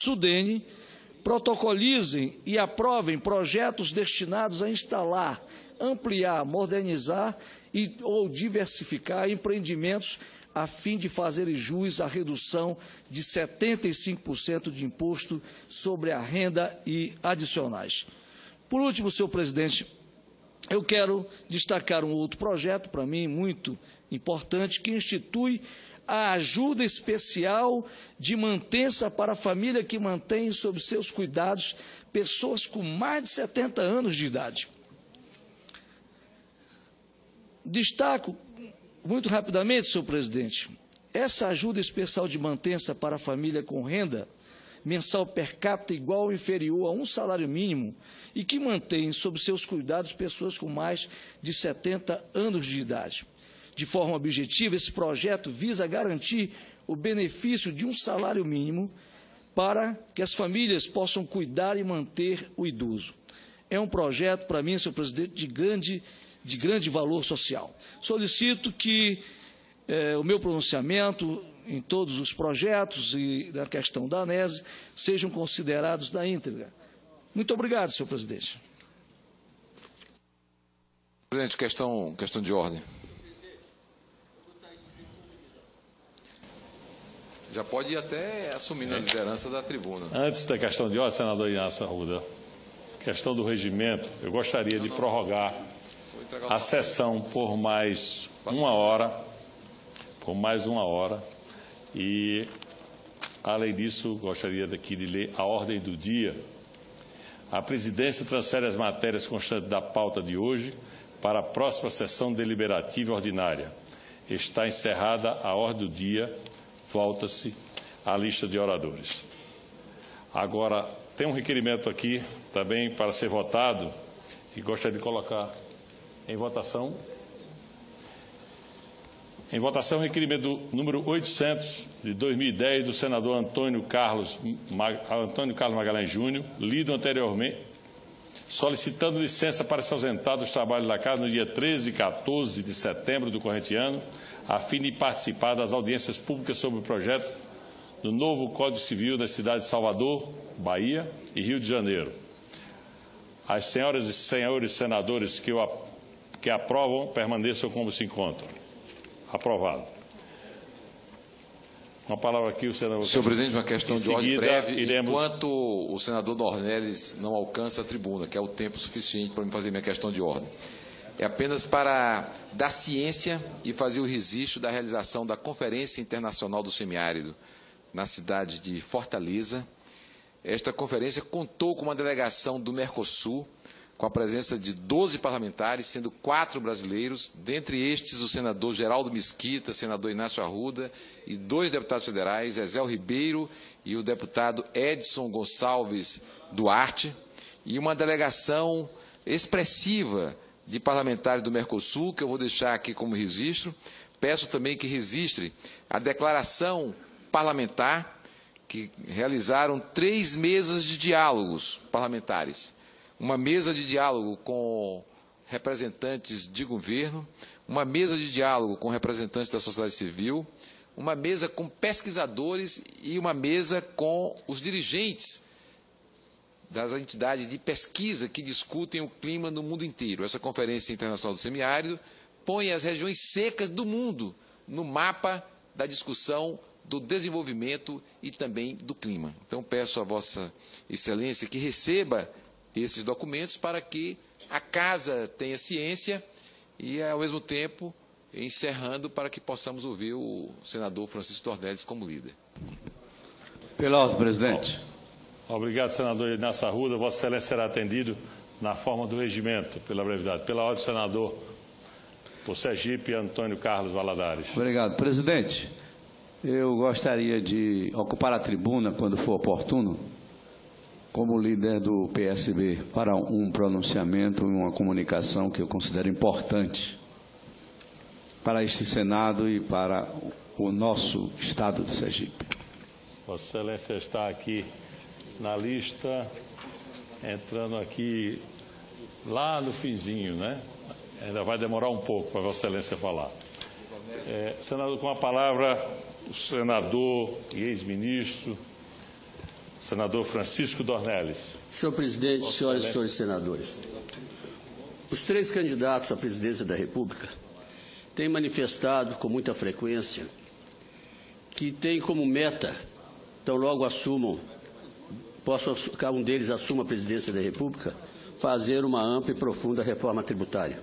SUDENE protocolizem e aprovem projetos destinados a instalar, ampliar, modernizar ou diversificar empreendimentos a fim de fazer jus à redução de 75% de imposto sobre a renda e adicionais. Por último, senhor presidente, eu quero destacar um outro projeto, para mim, muito importante, que institui a ajuda especial de mantença para a família que mantém sob seus cuidados pessoas com mais de 70 anos de idade. Destaco muito rapidamente, senhor presidente, essa ajuda especial de mantença para a família com renda mensal per capita igual ou inferior a um salário mínimo e que mantém sob seus cuidados pessoas com mais de 70 anos de idade. De forma objetiva, esse projeto visa garantir o benefício de um salário mínimo para que as famílias possam cuidar e manter o idoso. É um projeto, para mim, senhor presidente, de grande valor social. Solicito que o meu pronunciamento em todos os projetos e da questão da ANESE sejam considerados na íntegra. Muito obrigado, senhor presidente. Presidente, questão de ordem. Já pode ir até assumindo a liderança da tribuna. Antes da questão de ordem, senador Inácio Arruda, questão do regimento, eu gostaria de prorrogar a sessão por mais uma hora, e, além disso, gostaria daqui de ler a ordem do dia. A presidência transfere as matérias constantes da pauta de hoje para a próxima sessão deliberativa ordinária. Está encerrada a ordem do dia. Volta-se à lista de oradores. Agora, tem um requerimento aqui também para ser votado e gostaria de colocar em votação. Em votação, o requerimento número 800 de 2010 do senador Antônio Carlos Magalhães Júnior, lido anteriormente, solicitando licença para se ausentar dos trabalhos da Casa no dia 13 e 14 de setembro do corrente ano, a fim de participar das audiências públicas sobre o projeto do novo Código Civil das cidades de Salvador, Bahia e Rio de Janeiro. As senhoras e senhores senadores que aprovam, permaneçam como se encontram. Aprovado. Uma palavra aqui, o senador. Senhor presidente, uma questão de ordem breve, iremos... enquanto o senador Dornelles não alcança a tribuna, que é o tempo suficiente para me fazer minha questão de ordem. É apenas para dar ciência e fazer o registro da realização da Conferência Internacional do Semiárido na cidade de Fortaleza. Esta conferência contou com uma delegação do Mercosul, com a presença de 12 parlamentares, sendo 4 brasileiros, dentre estes o senador Geraldo Mesquita, senador Inácio Arruda, e 2 deputados federais, Ezel Ribeiro e o deputado Edson Gonçalves Duarte, e uma delegação expressiva de parlamentares do Mercosul, que eu vou deixar aqui como registro. Peço também que registre a declaração parlamentar, que realizaram 3 mesas de diálogos parlamentares. Uma mesa de diálogo com representantes de governo, uma mesa de diálogo com representantes da sociedade civil, uma mesa com pesquisadores e uma mesa com os dirigentes das entidades de pesquisa que discutem o clima no mundo inteiro. Essa Conferência Internacional do Semiárido põe as regiões secas do mundo no mapa da discussão do desenvolvimento e também do clima. Então, peço a Vossa Excelência que receba esses documentos para que a Casa tenha ciência e, ao mesmo tempo, encerrando para que possamos ouvir o senador Francisco Dornelles como líder. Pela ordem, presidente. Obrigado, senador Inácio Arruda. Vossa Excelência será atendido na forma do regimento, pela brevidade. Pela ordem, senador por Sergipe, Antônio Carlos Valadares. Obrigado, presidente. Eu gostaria de ocupar a tribuna, quando for oportuno, como líder do PSB, para um pronunciamento e uma comunicação que eu considero importante para este Senado e para o nosso Estado de Sergipe. Vossa Excelência está aqui na lista, entrando aqui lá no finzinho, né? Ainda vai demorar um pouco para Vossa Excelência falar. Senador, com a palavra, o senador e ex-ministro, Senador Francisco Dornelles. Senhor presidente, senhoras e senhores senadores, os três candidatos à presidência da República têm manifestado com muita frequência que têm como meta, tão logo assumam, cada um deles assuma a presidência da República, fazer uma ampla e profunda reforma tributária.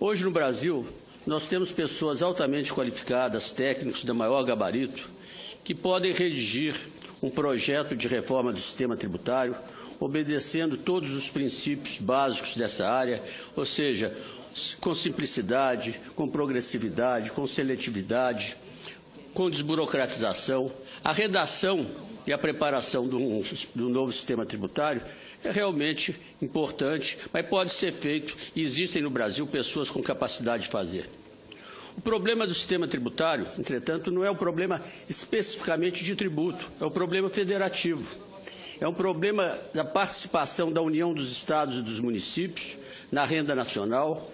Hoje no Brasil, nós temos pessoas altamente qualificadas, técnicos de maior gabarito, que podem redigir um projeto de reforma do sistema tributário, obedecendo todos os princípios básicos dessa área, ou seja, com simplicidade, com progressividade, com seletividade, com desburocratização. A redação e a preparação do novo sistema tributário é realmente importante, mas pode ser feito e existem no Brasil pessoas com capacidade de fazer. O problema do sistema tributário, entretanto, não é um problema especificamente de tributo, é um problema federativo. É um problema da participação da União dos Estados e dos municípios na renda nacional,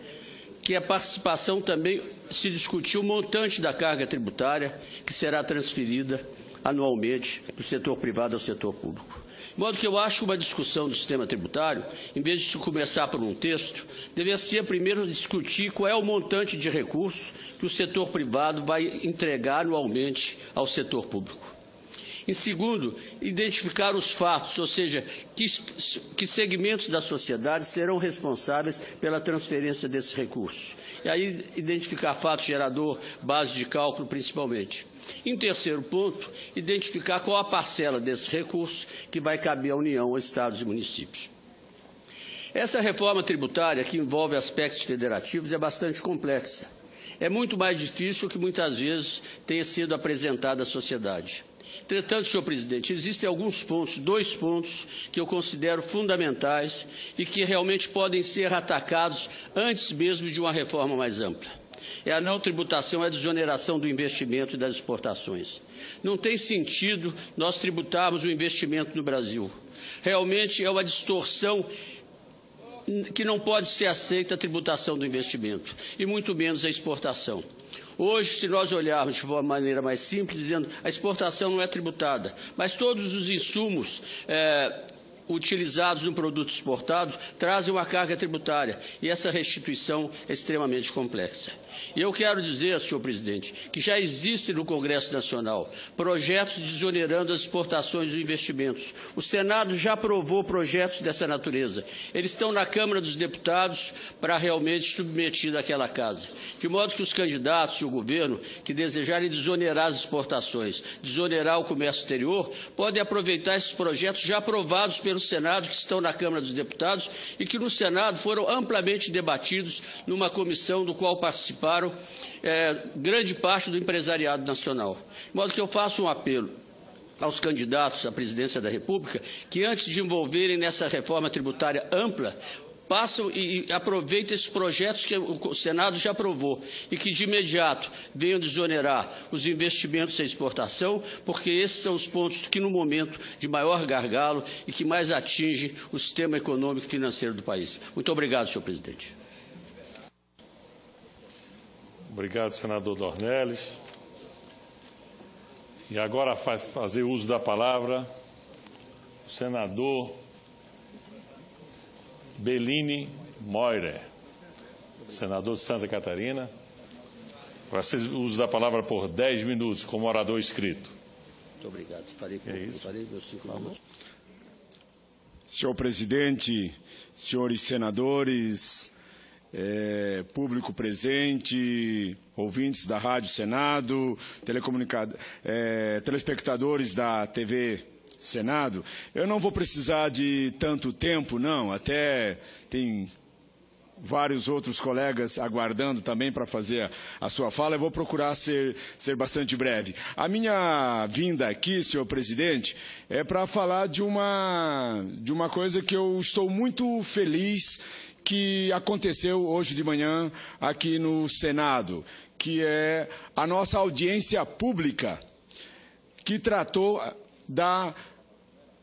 que a participação também se discutiu o montante da carga tributária que será transferida anualmente do setor privado ao setor público. De modo que eu acho que uma discussão do sistema tributário, em vez de começar por um texto, deveria primeiro discutir qual é o montante de recursos que o setor privado vai entregar anualmente ao setor público. Em segundo, identificar os fatos, ou seja, que segmentos da sociedade serão responsáveis pela transferência desses recursos. E aí, identificar fato gerador, base de cálculo, principalmente. Em terceiro ponto, identificar qual a parcela desses recursos que vai caber à União, aos Estados e municípios. Essa reforma tributária, que envolve aspectos federativos, é bastante complexa. É muito mais difícil do que muitas vezes tenha sido apresentada à sociedade. Entretanto, senhor presidente, existem alguns pontos, 2 pontos, que eu considero fundamentais e que realmente podem ser atacados antes mesmo de uma reforma mais ampla. É a não tributação, a desoneração do investimento e das exportações. Não tem sentido nós tributarmos o investimento no Brasil. Realmente é uma distorção que não pode ser aceita a tributação do investimento, e muito menos a exportação. Hoje, se nós olharmos de uma maneira mais simples, dizendo a exportação não é tributada, mas todos os insumos utilizados no produto exportado trazem uma carga tributária, e essa restituição é extremamente complexa. E eu quero dizer, senhor presidente, que já existe no Congresso Nacional projetos desonerando as exportações e investimentos. O Senado já aprovou projetos dessa natureza. Eles estão na Câmara dos Deputados para realmente submeter àquela casa. De modo que os candidatos e o governo que desejarem desonerar as exportações, desonerar o comércio exterior, podem aproveitar esses projetos já aprovados pelo Senado, que estão na Câmara dos Deputados e que no Senado foram amplamente debatidos numa comissão do qual participaram grande parte do empresariado nacional. De modo que eu faço um apelo aos candidatos à presidência da República que, antes de envolverem nessa reforma tributária ampla, passam e aproveitem esses projetos que o Senado já aprovou e que, de imediato, venham desonerar os investimentos e a exportação, porque esses são os pontos que, no momento de maior gargalo e que mais atinge o sistema econômico e financeiro do país. Muito obrigado, senhor presidente. Obrigado, senador Dornelles. E agora fazer uso da palavra o senador Bellini Moira, senador de Santa Catarina. Fazer uso da palavra por 10 minutos, como orador inscrito. Muito obrigado. Farei meus 5 minutos. Senhor presidente, senhores senadores, público presente, ouvintes da Rádio Senado, telespectadores da TV Senado, eu não vou precisar de tanto tempo, não, até tem vários outros colegas aguardando também para fazer a sua fala, eu vou procurar ser bastante breve. A minha vinda aqui, senhor presidente, é para falar de uma coisa que eu estou muito feliz que aconteceu hoje de manhã aqui no Senado, que é a nossa audiência pública, que tratou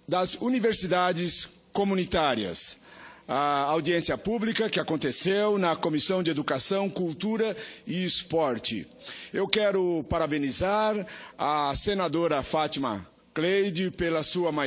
das universidades comunitárias. A audiência pública que aconteceu na Comissão de Educação, Cultura e Esporte. Eu quero parabenizar a senadora Fátima Cleide, pela sua maioria.